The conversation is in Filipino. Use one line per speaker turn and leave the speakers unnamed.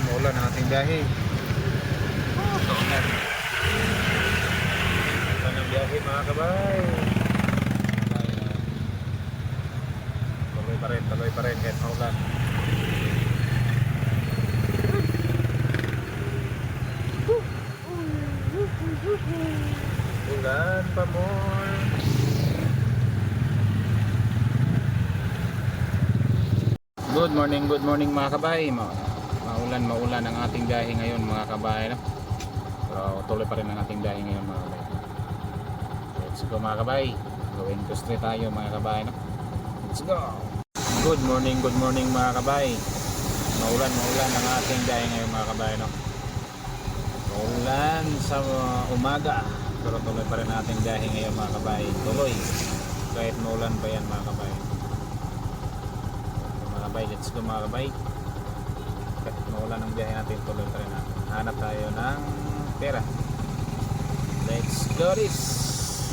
maulan ang ating biyahe. Maulan ang biyahe mga kabay. Tuloy pa rin kahit maulan. Ulan pa more. Good morning mga kabay. Maulan ang ating biyahe ngayon mga kabay, no? Pero tuloy pa rin ang ating biyahe ngayon mga kabay. Let's go mga kabay. Gawin ko straight tayo mga kabay, no? Let's go. Good morning mga kabay. Maulan ang ating biyahe ngayon mga kabay, no? Maulan sa umaga. Pero tuloy pa rin ang ating biyahe ngayon mga kabay. Tuloy. Kahit maulan pa yan mga kabay. Let's go mga kabay. Kahit maulan ang biyahe natin, tuloy pa rin natin. Hanap tayo ng pera. Let's go this.